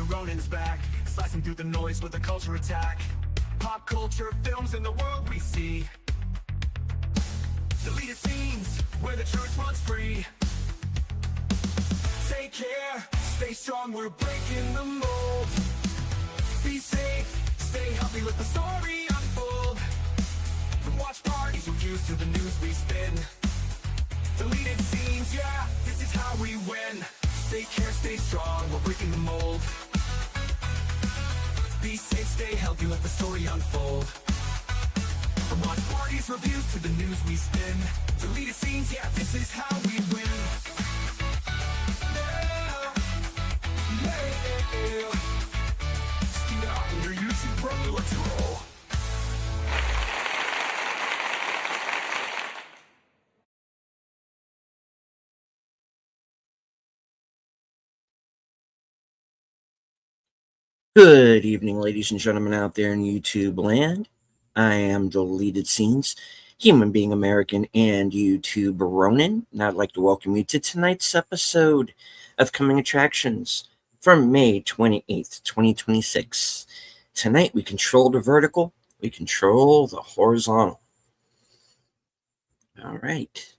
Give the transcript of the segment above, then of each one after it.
Ronin's back, slicing through the noise with a culture attack. Pop culture, films, and the world we see. Deleted scenes, where the truth runs free. Take care, stay strong, we're breaking the mold. Be safe, stay healthy, let the story unfold. From watch parties, reviews, to the news we spin. Deleted scenes, yeah, this is how we win. Take care, stay strong, we're breaking the mold. Be safe, stay healthy, let the story unfold. From watch parties, reviews, to the news we spin. Deleted scenes, yeah, this is how we win. Steve out on your YouTube, brother, let's roll. Good evening, ladies and gentlemen out there in YouTube land. I am Deleted Scenes, human being American and YouTube Ronin, and I'd like to welcome you to tonight's episode of Coming Attractions from May 28th, 2026. Tonight we control the vertical, we control the horizontal. All right.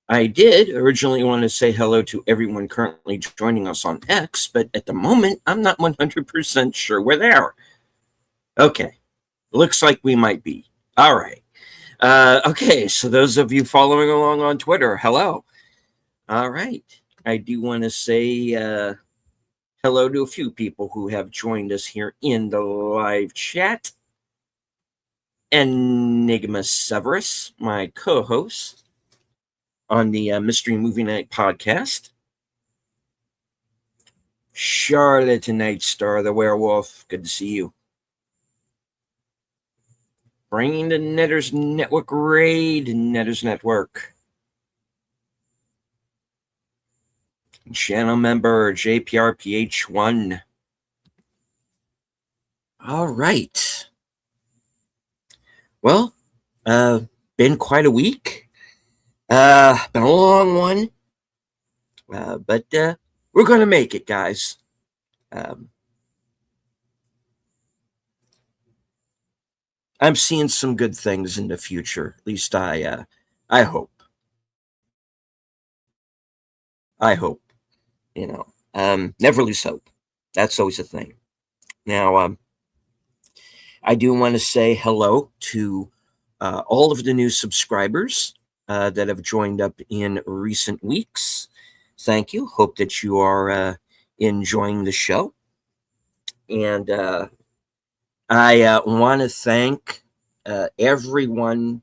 I did originally want to say hello to everyone currently joining us on X, but at the moment, I'm not 100% sure we're there. Okay, looks like we might be. All right. Okay, so those of you following along on Twitter, hello. All right. I do want to say hello to a few people who have joined us here in the live chat. Enigma Severus, my co-host on the Mystery Movie Night podcast. Charlotte Nightstar, the werewolf, good to see you. Bringing the Netters Network raid, Netters Network. Channel member JPRPH1. All right. Well, been quite a week. Been a long one, but we're going to make it, guys. I'm seeing some good things in the future. At least I hope. I hope. You know, never lose hope. That's always a thing. Now, I do want to say hello to all of the new subscribers that have joined up in recent weeks. Thank you. Hope that you are enjoying the show. And I want to thank everyone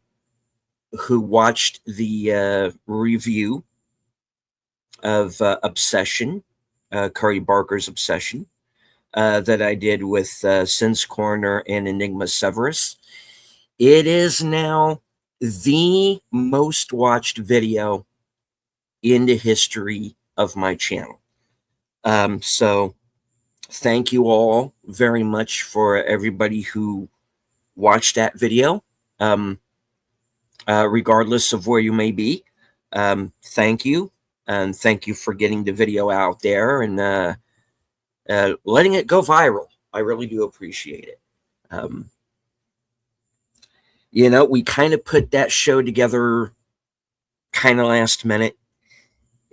who watched the review of Obsession, Curry Barker's Obsession, that I did with Sins Corner and Enigma Severus. It is now the most watched video in the history of my channel. So thank you all very much for everybody who watched that video, regardless of where you may be. Thank you, and thank you for getting the video out there and letting it go viral. I really do appreciate it. You know, we kind of put that show together kind of last minute,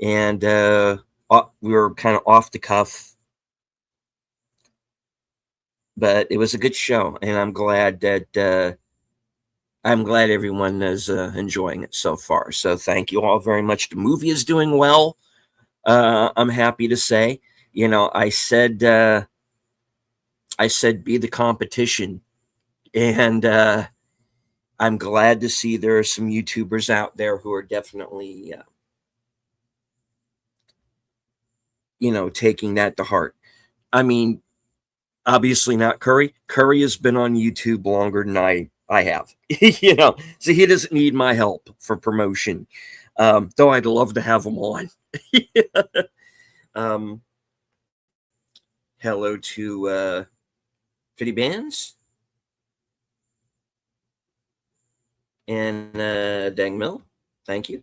and we were kind of off the cuff, but it was a good show, and I'm glad that everyone is enjoying it so far. So thank you all very much. The movie is doing well. I'm happy to say. You know, I said be the competition, and I'm glad to see there are some YouTubers out there who are definitely, taking that to heart. I mean, obviously not Curry. Curry has been on YouTube longer than I have, so he doesn't need my help for promotion. Though I'd love to have him on. Hello to Fitty Bands. And Dang Mill. Thank you.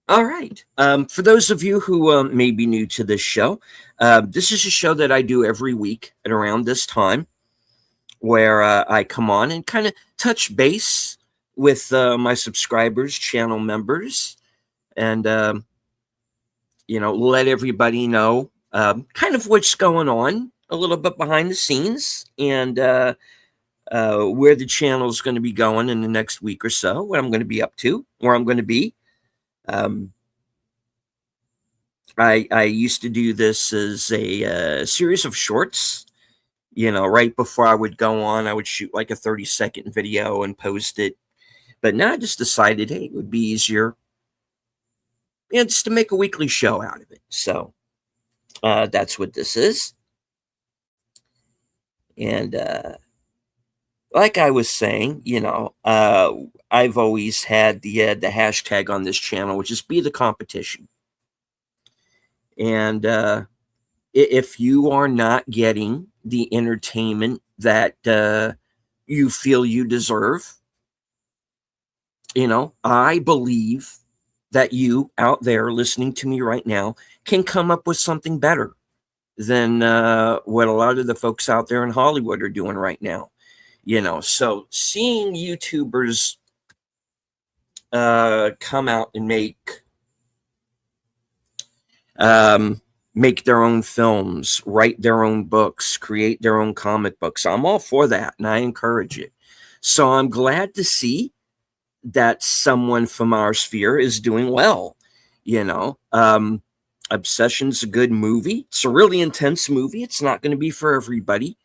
All right. For those of you who may be new to this show, this is a show that I do every week at around this time, where I come on and kind of touch base with my subscribers, channel members, and let everybody know kind of what's going on, a little bit behind the scenes, and where the channel is going to be going in the next week or so, what I'm going to be up to, where I'm going to be. I used to do this as a series of shorts. Right before I would go on, I would shoot like a 30-second video and post it. But now I just decided, hey, it would be easier, just to make a weekly show out of it. So that's what this is. And like I was saying, I've always had the hashtag on this channel, which is Be the Competition. And if you are not getting the entertainment that you feel you deserve, I believe that you out there listening to me right now can come up with something better than what a lot of the folks out there in Hollywood are doing right now. So seeing YouTubers come out and make their own films, write their own books, create their own comic books, I'm all for that, and I encourage it. So I'm glad to see that someone from our sphere is doing well. Obsession's a good movie. It's a really intense movie. It's not going to be for everybody,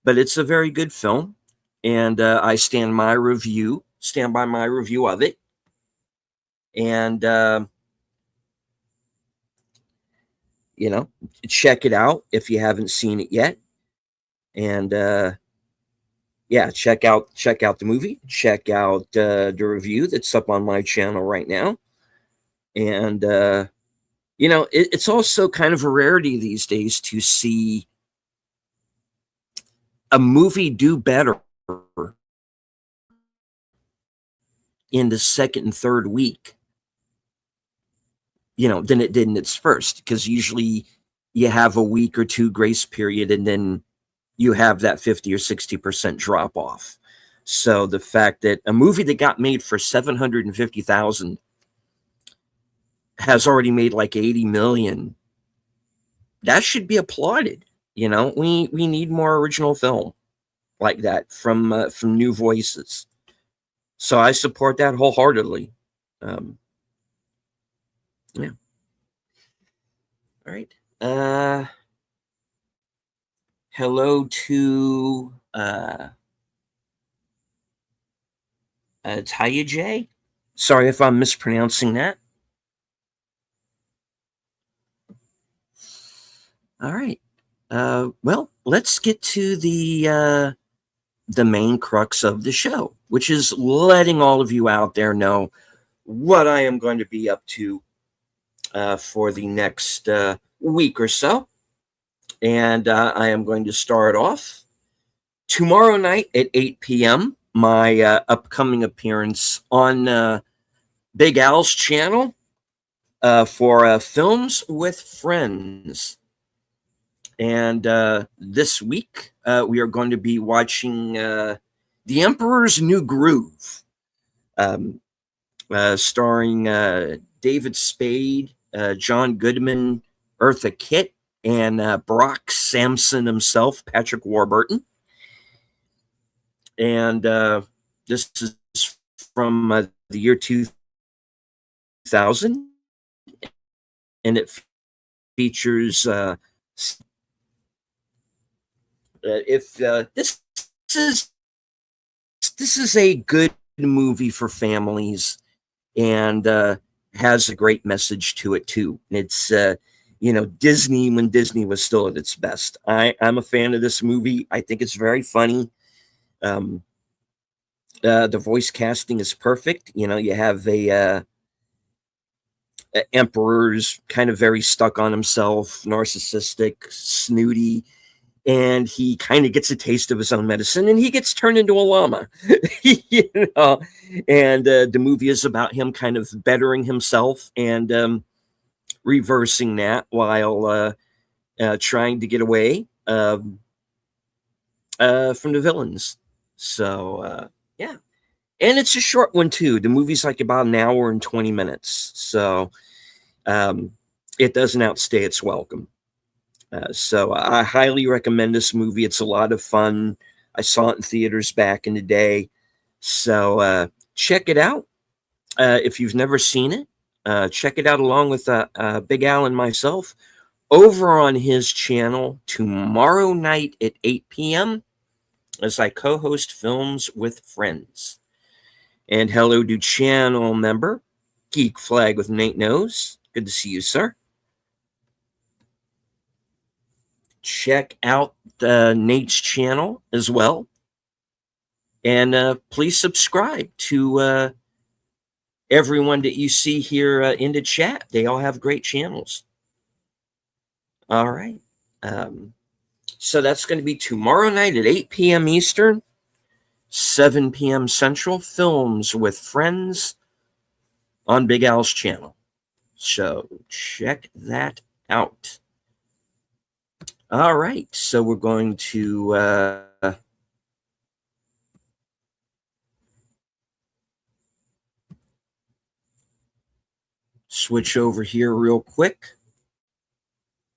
but it's a very good film, and I stand by my review of it. And check it out if you haven't seen it yet. And check out the movie, check out the review that's up on my channel right now. And it's also kind of a rarity these days to see a movie do better in the second and third week than it did in its first, because usually you have a week or two grace period and then you have that 50 or 60% drop off. So the fact that a movie that got made for $750,000 has already made like 80 million, that should be applauded. We need more original film like that from new voices. So I support that wholeheartedly. Yeah. All right. Hello to Taya J. Sorry if I'm mispronouncing that. All right. Well, let's get to the main crux of the show, which is letting all of you out there know what I am going to be up to for the next week or so. And I am going to start off tomorrow night at 8 p.m., my upcoming appearance on Big Al's channel for Films with Friends. And this week, we are going to be watching The Emperor's New Groove, starring David Spade, John Goodman, Eartha Kitt, and Brock Samson himself, Patrick Warburton. And this is from the year 2000, and it features this is a good movie for families, and has a great message to it too. It's Disney when Disney was still at its best. I'm a fan of this movie. I think it's very funny. The voice casting is perfect. You have a emperor's kind of very stuck on himself, narcissistic, snooty, and he kind of gets a taste of his own medicine, and he gets turned into a llama. You know, and the movie is about him kind of bettering himself and reversing that while trying to get away from the villains. So yeah, and it's a short one too. The movie's like about an hour and 20 minutes, so it doesn't outstay its welcome. So I highly recommend this movie. It's a lot of fun. I saw it in theaters back in the day. So check it out. If you've never seen it, check it out along with Big Al and myself over on his channel tomorrow night at 8 p.m. as I co-host Films with Friends. And hello to channel member Geek Flag with Nate Knows. Good to see you, sir. Check out Nate's channel as well. And please subscribe to everyone that you see here in the chat. They all have great channels. All right. So that's going to be tomorrow night at 8 p.m. Eastern, 7 p.m. Central, Films with Friends on Big Al's channel. So check that out. All right, so we're going to switch over here real quick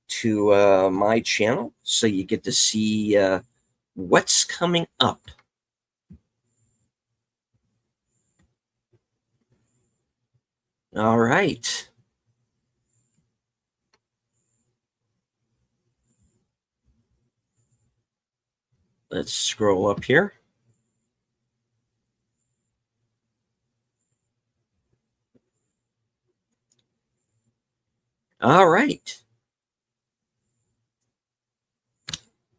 to my channel so you get to see what's coming up. All right. Let's scroll up here. All right.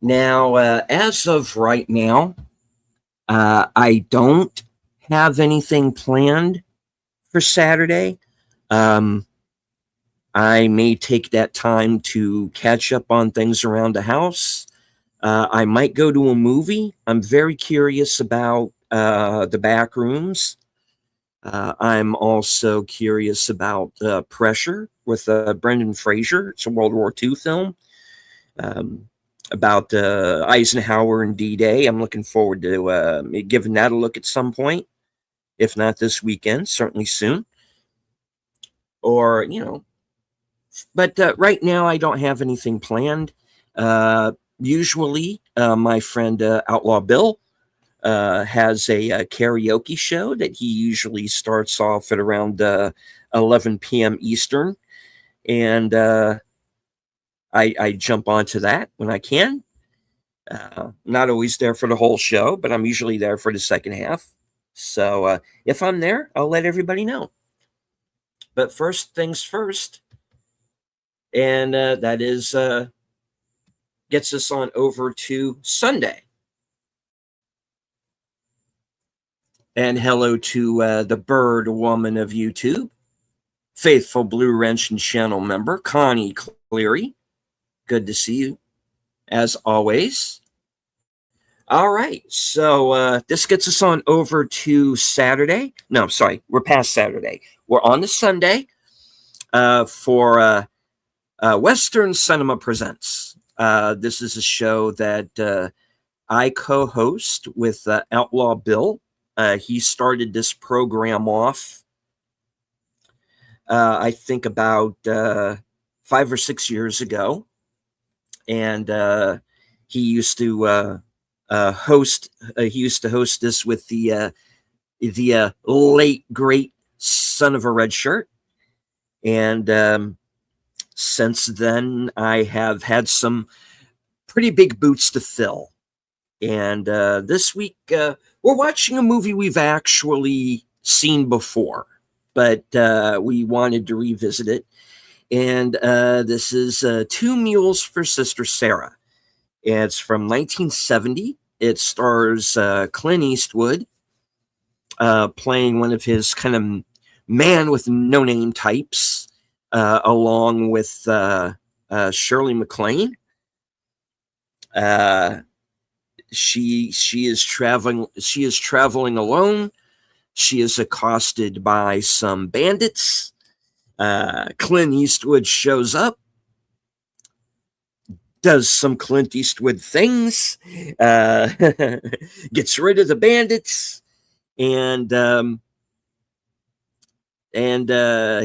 Now, as of right now, I don't have anything planned for Saturday. I may take that time to catch up on things around the house. I might go to a movie. I'm very curious about The Back Rooms. I'm also curious about Pressure with Brendan Fraser. It's a World War II film about Eisenhower and D-Day. I'm looking forward to giving that a look at some point. If not this weekend, certainly soon. Or, you know, but right now I don't have anything planned. Usually, my friend Outlaw Bill has a karaoke show that he usually starts off at around 11 p.m. Eastern. And I jump onto that when I can. Not always there for the whole show, but I'm usually there for the second half. So if I'm there, I'll let everybody know. But first things first, and that is gets us on over to Sunday. And hello to the bird woman of YouTube, faithful Blue Wrench and channel member, Connie Cleary. Good to see you, as always. All right, so this gets us on over to Saturday. No, sorry, we're past Saturday. We're on to Sunday for Western Cinema Presents. This is a show that I co-host with Outlaw Bill. He started this program off, I think, about 5 or 6 years ago. And he used to host this with the late great son of a red shirt. And since then, I have had some pretty big boots to fill. And this week, we're watching a movie we've actually seen before, but we wanted to revisit it. And this is Two Mules for Sister Sarah. It's from 1970. It stars Clint Eastwood playing one of his kind of man with no name types, along with Shirley MacLaine. She is traveling alone. She is accosted by some bandits. Clint Eastwood shows up, does some Clint Eastwood things, gets rid of the bandits, and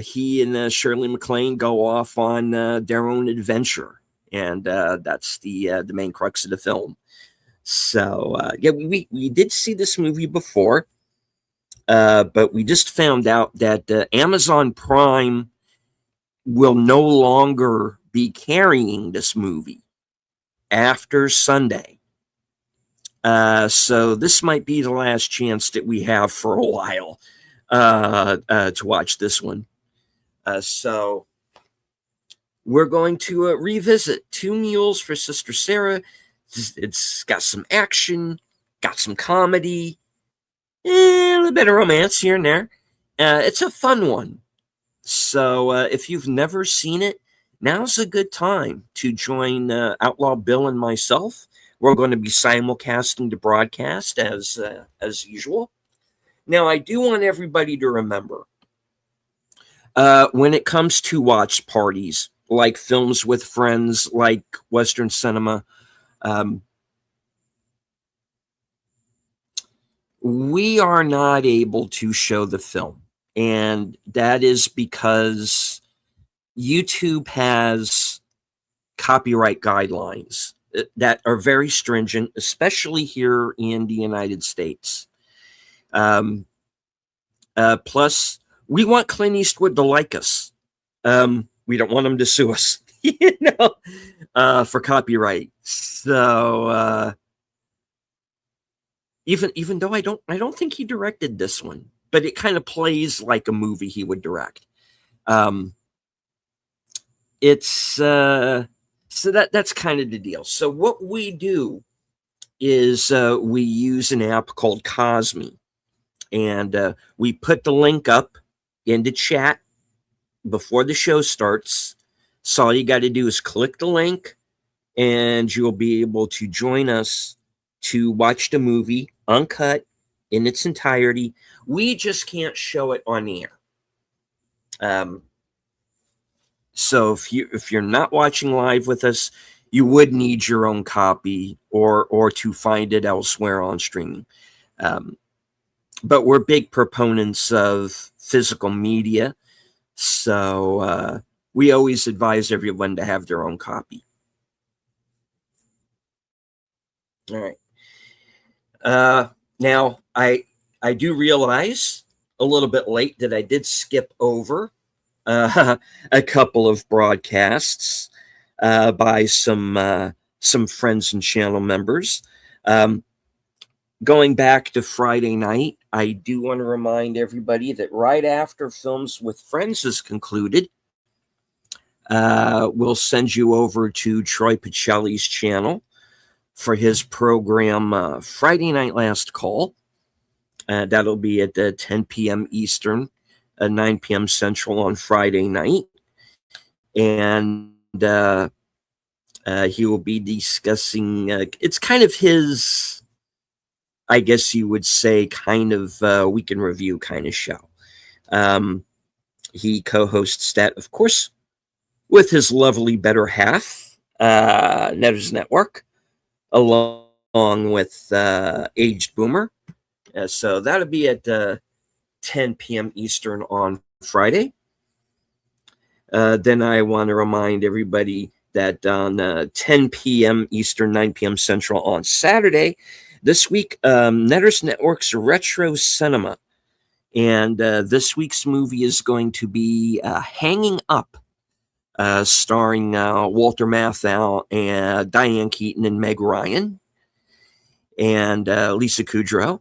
he and Shirley MacLaine go off on their own adventure, and that's the main crux of the film. So yeah, we did see this movie before, but we just found out that Amazon Prime will no longer be carrying this movie after Sunday. So this might be the last chance that we have for a while to watch this one. So we're going to revisit Two Mules for Sister Sarah. It's got some action, got some comedy, a little bit of romance here and there. It's a fun one. So if you've never seen it, now's a good time to join Outlaw Bill and myself. We're going to be simulcasting the broadcast as usual. Now, I do want everybody to remember, when it comes to watch parties, like Films with Friends, like Western Cinema, we are not able to show the film. And that is because YouTube has copyright guidelines that are very stringent, especially here in the United States. Plus, we want Clint Eastwood to like us. We don't want him to sue us, for copyright. So even though I don't think he directed this one, but it kind of plays like a movie he would direct. It's so that's kind of the deal. So what we do is we use an app called Cosme, and we put the link up in the chat before the show starts. So all you got to do is click the link, and you'll be able to join us to watch the movie uncut in its entirety. We just can't show it on air. So if you're not watching live with us, you would need your own copy or to find it elsewhere on streaming. But we're big proponents of physical media, so we always advise everyone to have their own copy. All right. Now, I do realize a little bit late that I did skip over a couple of broadcasts by some friends and channel members. Going back to Friday night, I do want to remind everybody that right after Films with Friends is concluded, we'll send you over to Troy Pacelli's channel for his program Friday Night Last Call. That'll be at 10 p.m. Eastern, 9 p.m. Central on Friday night. And he will be discussing, it's kind of his, I guess you would say, kind of week in review kind of show. He co-hosts that, of course, with his lovely better half, Netters Network, along with Aged Boomer. So that'll be at 10 p.m. Eastern on Friday. Then I want to remind everybody that on 10 p.m. Eastern, 9 p.m. Central on Saturday, this week, Netters Network's Retro Cinema. And this week's movie is going to be Hanging Up, starring Walter Matthau and Diane Keaton and Meg Ryan and Lisa Kudrow.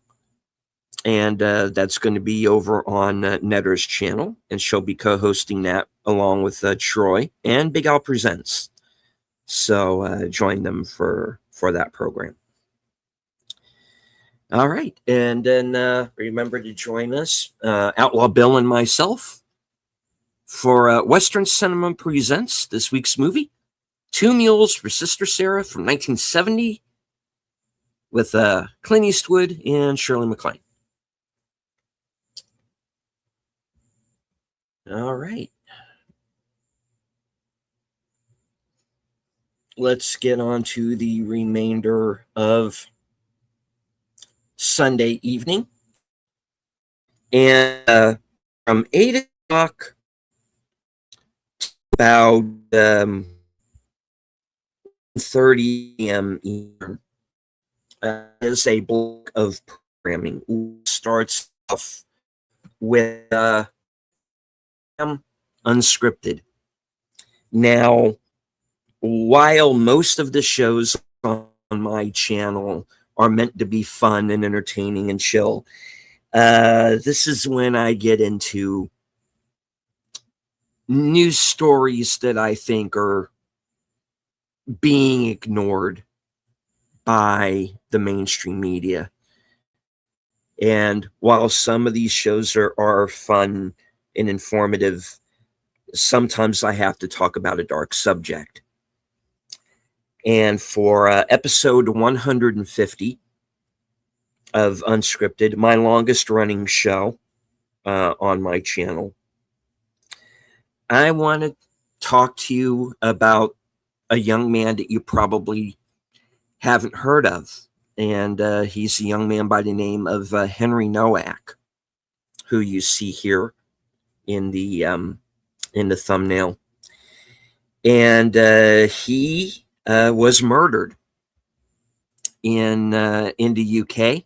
And that's going to be over on Netter's channel, and she'll be co-hosting that along with Troy and Big Al Presents. So join them for that program. All right, and then remember to join us, Outlaw Bill and myself, for Western Cinema Presents this week's movie, Two Mules for Sister Sarah from 1970 with Clint Eastwood and Shirley MacLaine. All right. Let's get on to the remainder of Sunday evening. And from 8 o'clock to about 30 p.m. Eastern is a block of programming. Starts off with Unscripted. Now, while most of the shows on my channel are meant to be fun and entertaining and chill, this is when I get into news stories that I think are being ignored by the mainstream media. And while some of these shows are fun and informative, sometimes I have to talk about a dark subject. And for episode 150 of Unscripted, my longest running show on my channel, I want to talk to you about a young man that you probably haven't heard of. And he's a young man by the name of Henry Nowak, who you see here in the thumbnail. And he was murdered in the UK.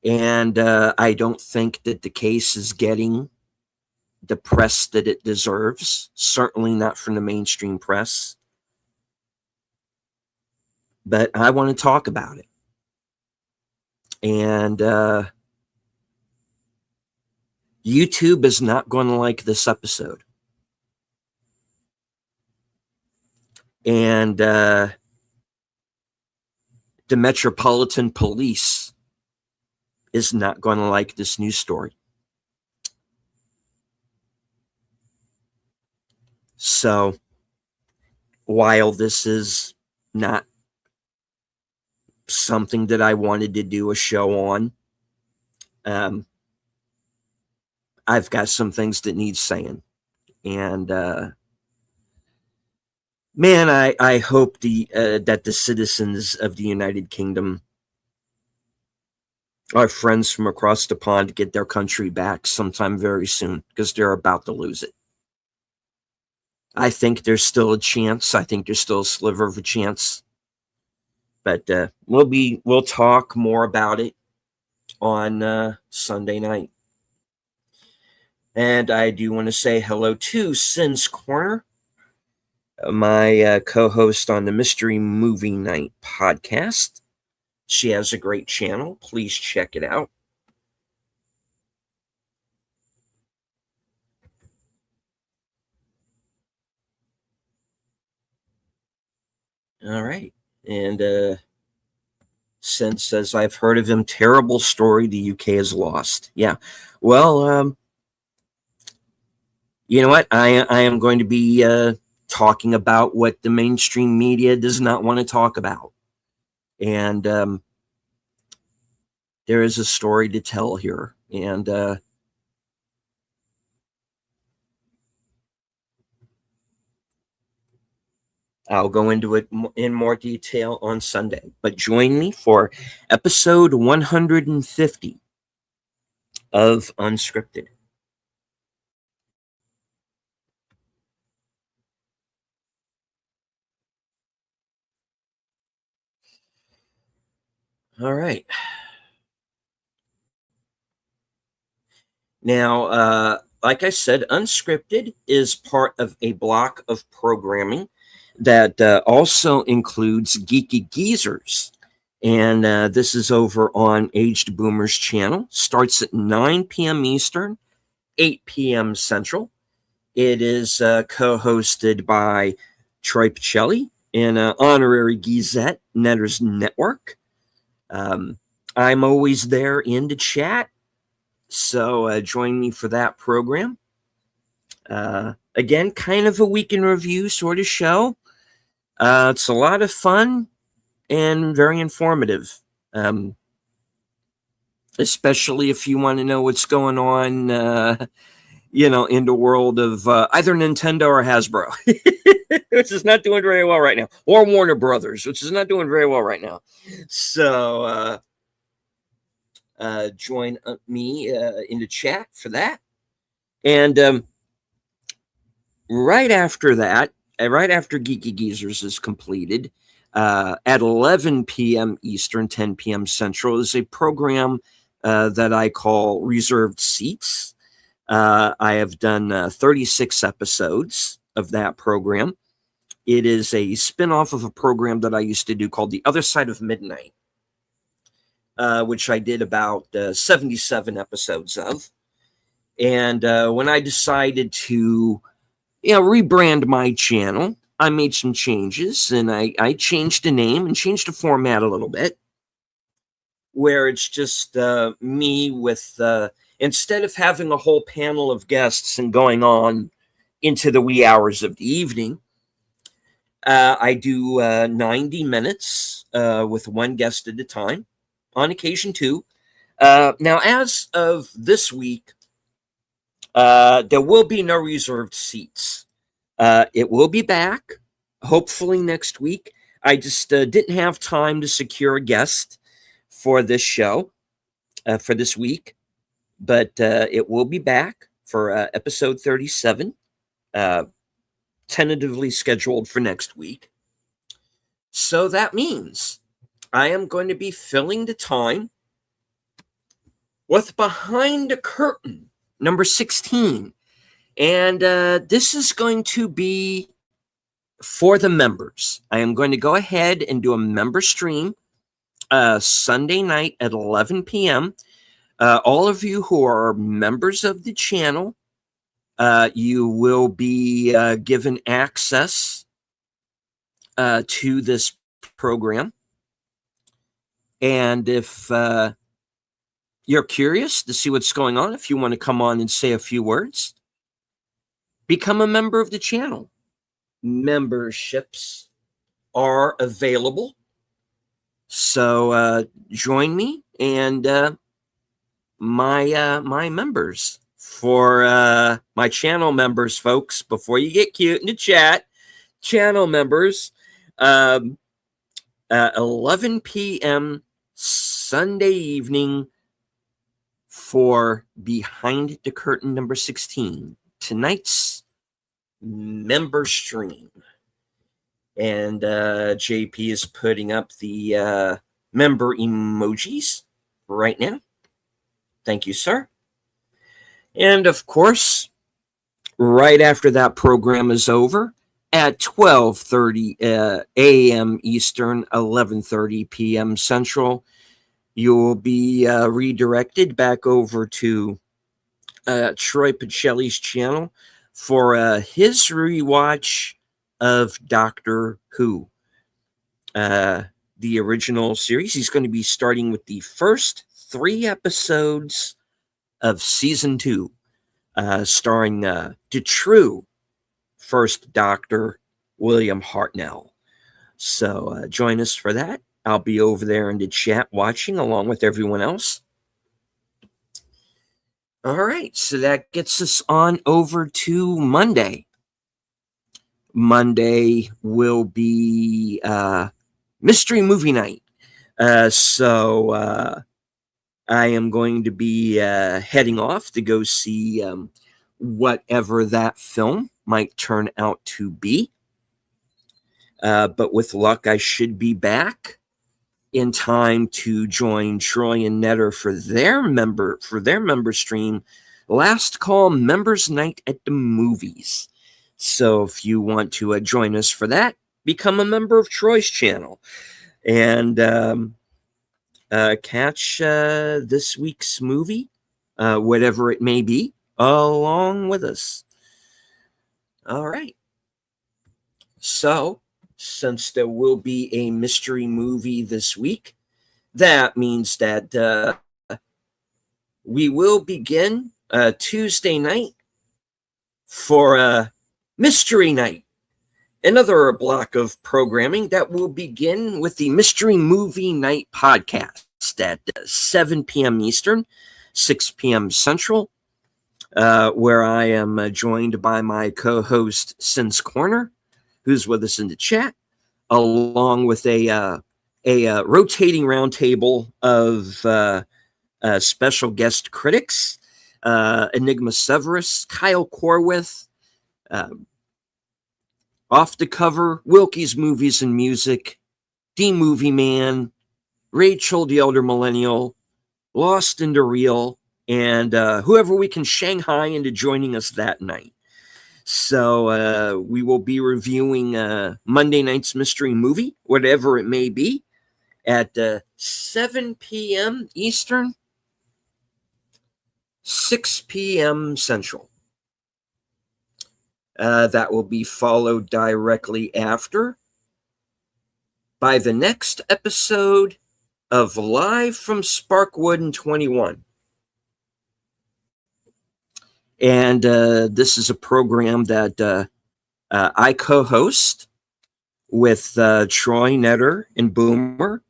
And I don't think that the case is getting the press that it deserves. Certainly not from the mainstream press. But I want to talk about it. And YouTube is not going to like this episode. And the Metropolitan Police is not going to like this news story. So, while this is not something that I wanted to do a show on, I've got some things that need saying. And man, I hope that the citizens of the United Kingdom, our friends from across the pond, get their country back sometime very soon, because they're about to lose it. I think there's still a chance. I think there's still a sliver of a chance. But we'll talk more about it on Sunday night. And I do want to say hello to Sin's Corner, my co-host on the Mystery Movie Night podcast. She has a great channel. Please check it out. All right. And Sin says, I've heard of him. Terrible story. The UK is lost. Yeah. Well, you know what? I am going to be talking about what the mainstream media does not want to talk about. And there is a story to tell here. And I'll go into it in more detail on Sunday. But join me for episode 150 of Unscripted. All right. Now, like I said, Unscripted is part of a block of programming that also includes Geeky Geezers. And this is over on Aged Boomer's channel. Starts at 9 p.m. Eastern, 8 p.m. Central. It is co-hosted by Troy Pacelli and honorary Geezette, Netters Network. I'm always there in the chat, so join me for that program. Again, kind of a week in review sort of show. It's a lot of fun and very informative, especially if you want to know what's going on, in the world of either Nintendo or Hasbro, which is not doing very well right now, or Warner Brothers, which is not doing very well right now. So join me in the chat for that. And right after that, right after Geeky Geezers is completed, at 11 p.m. Eastern, 10 p.m. Central, is a program that I call Reserved Seats. I have done 36 episodes of that program. It is a spin-off of a program that I used to do called The Other Side of Midnight, which I did about 77 episodes of. And when I decided to rebrand my channel, I made some changes, and I changed the name and changed the format a little bit, where it's just me with, instead of having a whole panel of guests and going on into the wee hours of the evening, I do 90 minutes with one guest at a time, on occasion two. Now, as of this week, there will be no reserved seats. It will be back, hopefully next week. I just didn't have time to secure a guest for this show, for this week. But it will be back for episode 37, tentatively scheduled for next week. So that means I am going to be filling the time with Behind the Curtain, number 16. And this is going to be for the members. I am going to go ahead and do a member stream Sunday night at 11 p.m. All of you who are members of the channel, you will be given access to this program. And if you're curious to see what's going on, if you want to come on and say a few words, become a member of the channel. Memberships are available. So join me and my members. For my channel members, folks, before you get cute in the chat, channel members, 11 p.m. Sunday evening for Behind the Curtain number 16, tonight's member stream. And JP is putting up the member emojis right now. Thank you, sir. And of course, right after that program is over, at 12:30 a.m. Eastern, 11:30 p.m. Central, you will be redirected back over to Troy Pacelli's channel for his rewatch of Doctor Who, the original series. He's going to be starting with the first 3 episodes of season 2, starring the true first Doctor, William Hartnell. So join us for that. I'll be over there in the chat watching along with everyone else. All right, so that gets us on over to Monday. Monday will be Mystery Movie Night. So I am going to be heading off to go see whatever that film might turn out to be. But with luck, I should be back in time to join Troy and Netter for their member stream, Last Call Members Night at the Movies. So if you want to join us for that, become a member of Troy's channel and catch this week's movie, whatever it may be, along with us. All right. So, since there will be a mystery movie this week, that means that we will begin Tuesday night for Mystery Night, another block of programming that will begin with the Mystery Movie Night podcast at 7 p.m. Eastern, 6 p.m. Central, where I am joined by my co-host, Sin's Corner, who's with us in the chat, along with a rotating roundtable of special guest critics, Enigma Severus, Kyle Corwith, Off the Cover, Wilkie's Movies and Music, D Movie Man, Rachel the Elder Millennial, Lost into Real, and whoever we can Shanghai into joining us that night. So we will be reviewing Monday night's mystery movie, whatever it may be, at 7 p.m. Eastern, 6 p.m. Central. That will be followed directly after by the next episode of Live from Sparkwood in 21. And this is a program that I co-host with Troy Netter and Boomer.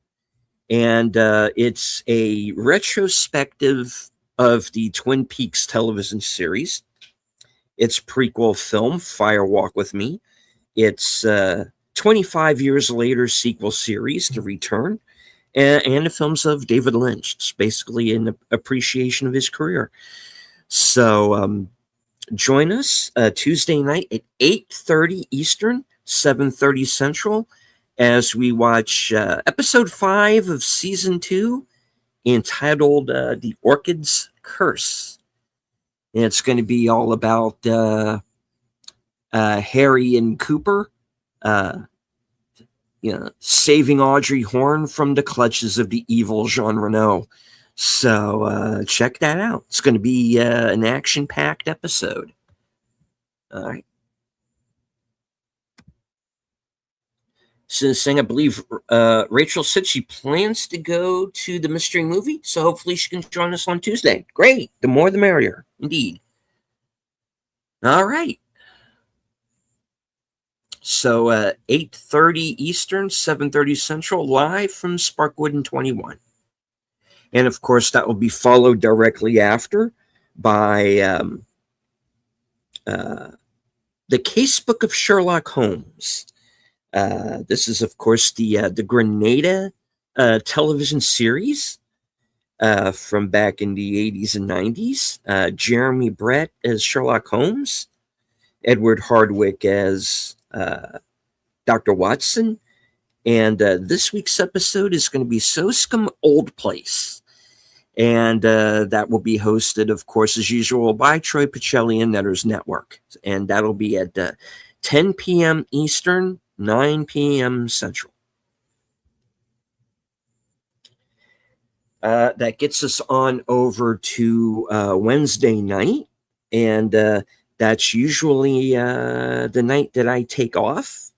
And it's a retrospective of the Twin Peaks television series. Its prequel film, Fire Walk with Me. It's 25 years later sequel series, The Return, and the films of David Lynch. It's basically an appreciation of his career. So join us Tuesday night at 8:30 Eastern, 7:30 Central, as we watch episode 5 of season 2, entitled The Orchid's Curse. And it's going to be all about Harry and Cooper, saving Audrey Horne from the clutches of the evil Jean Reno. So check that out. It's going to be an action-packed episode. All right. Since I believe Rachel said she plans to go to the mystery movie, so hopefully she can join us on Tuesday. Great. The more the merrier, indeed. All right. So 8:30 Eastern, 7:30 Central, live from Sparkwood in 21. And of course, that will be followed directly after by the Casebook of Sherlock Holmes. This is, of course, the Grenada television series from back in the 80s and 90s. Jeremy Brett as Sherlock Holmes, Edward Hardwicke as Dr. Watson. And this week's episode is going to be Soscombe Old Place. And that will be hosted, of course, as usual, by Troy Pacelli and Netters Network. And that'll be at 10 p.m. Eastern, 9 p.m. Central. That gets us on over to Wednesday night. And that's usually the night that I take off.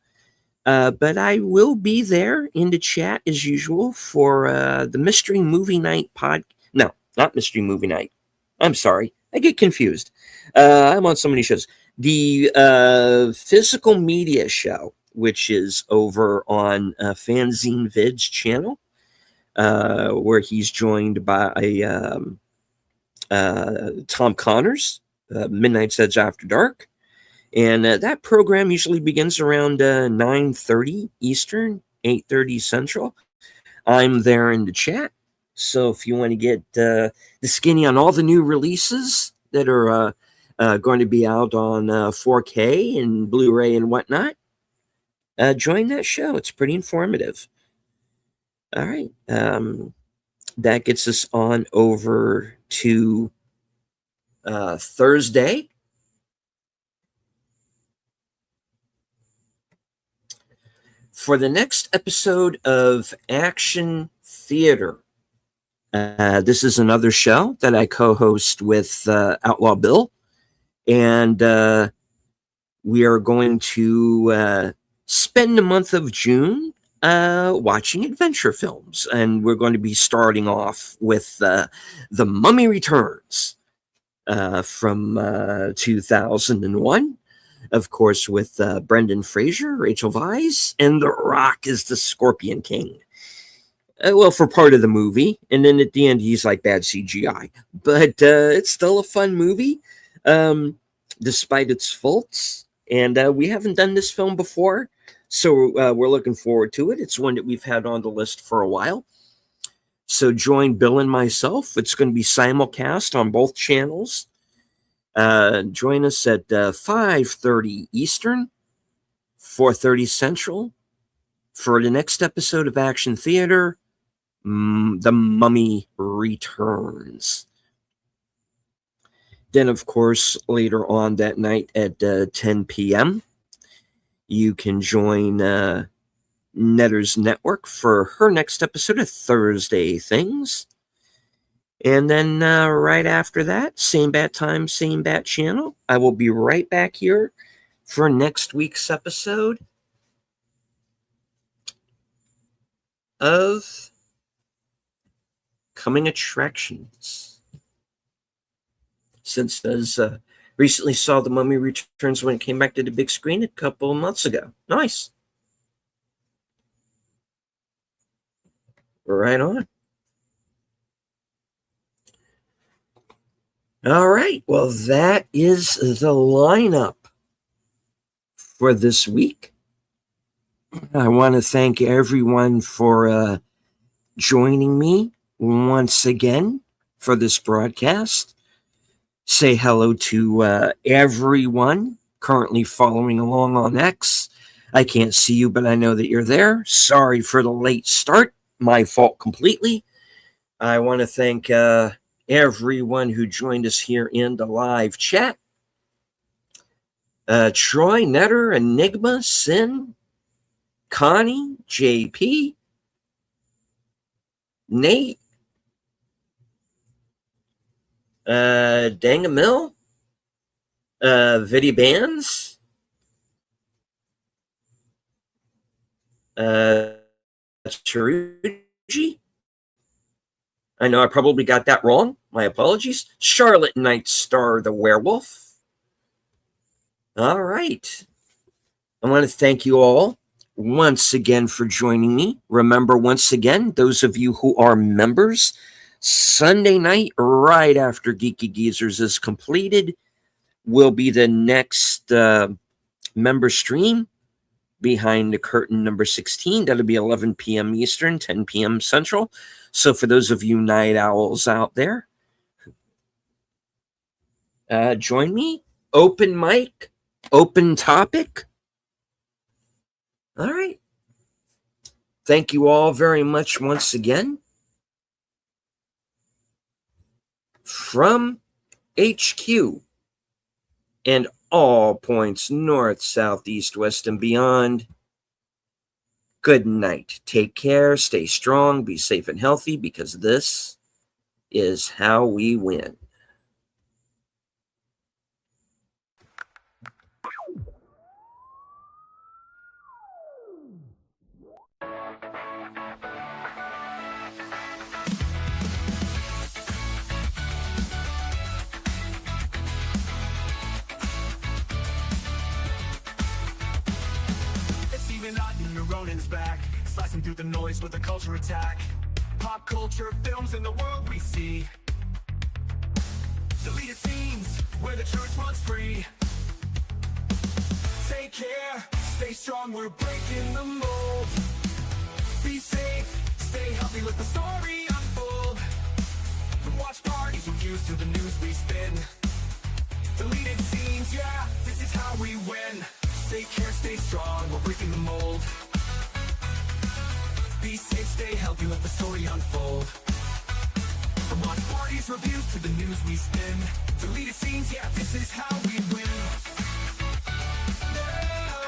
But I will be there in the chat as usual for the Mystery Movie Night No, not Mystery Movie Night. I'm sorry. I get confused. I'm on so many shows. The Physical Media Show, which is over on Fanzine Vid's channel, where he's joined by Tom Connors, Midnight's Edge After Dark. And that program usually begins around 9:30 Eastern, 8:30 Central. I'm there in the chat. So if you want to get the skinny on all the new releases that are going to be out on 4K and Blu-ray and whatnot, join that show. It's pretty informative. All right. That gets us on over to Thursday. For the next episode of Action Theater. This is another show that I co-host with Outlaw Bill. And we are going to spend the month of June watching adventure films. And we're going to be starting off with The Mummy Returns. from 2001. Of course, with Brendan Fraser, Rachel Weisz, and The Rock is the Scorpion King. Well, for part of the movie, and then at the end, he's like bad CGI. But it's still a fun movie, despite its faults. And we haven't done this film before, so we're looking forward to it. It's one that we've had on the list for a while. So join Bill and myself. It's going to be simulcast on both channels. Join us at 5:30 Eastern, 4:30 Central for the next episode of Action Theater, The Mummy Returns. Then, of course, later on that night at 10 p.m., you can join Netter's Network for her next episode of Thursday Things. And then right after that, same bat time, same bat channel, I will be right back here for next week's episode of Coming Attractions. Since I recently saw The Mummy Returns when it came back to the big screen a couple of months ago. Nice. Right on. All right. Well, that is the lineup for this week. I want to thank everyone for joining me once again for this broadcast. Say hello to everyone currently following along on X. I can't see you, but I know that you're there. Sorry for the late start. My fault completely. I want to thank everyone who joined us here in the live chat. Troy, Netter, Enigma, Sin, Connie, JP, Nate, Dangamil, Vidi Bands, Cheruji. I know I probably got that wrong. My apologies. Charlotte Night Star the Werewolf. All right. I want to thank you all once again for joining me. Remember, once again, those of you who are members, Sunday night, right after Geeky Geezers is completed, will be the next member stream, Behind the Curtain number 16. That'll be 11 p.m. Eastern, 10 p.m. Central. So for those of you night owls out there, join me. Open mic, open topic. All right. Thank you all very much once again. From HQ and all points north, south, east, west, and beyond, good night. Take care, stay strong, be safe and healthy, because this is how we win. It's even not Ronin's back, slicing through the noise with a culture attack. Pop culture films in the world we see. Deleted scenes where the truth runs free. Take care, stay strong, we're breaking the mold. Be safe, stay healthy, let the story unfold. From watch parties, reviews to the news we spin. Deleted scenes, yeah, this is how we win. Take care, stay strong, we're breaking the mold. Be safe, stay healthy, let the story unfold. From watch parties, reviews to the news we spin. Deleted scenes, yeah, this is how we win. Yeah.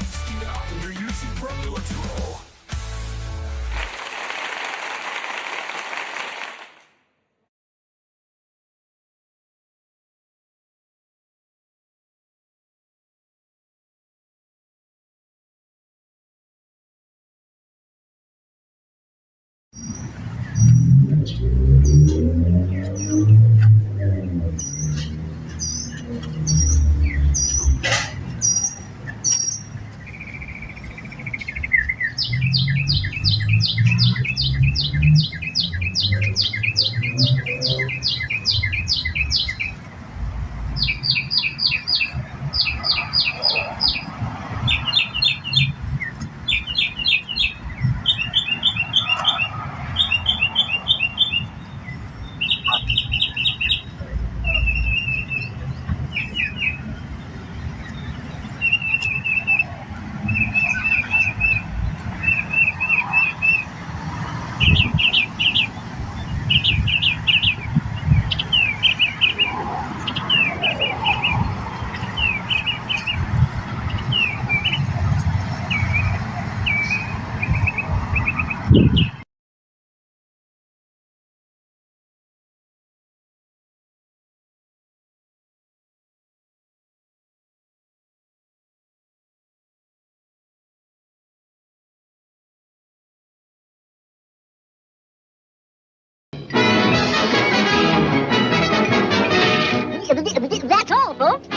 Steven Oppender, YouTube Pro, let's roll. That's all, folks.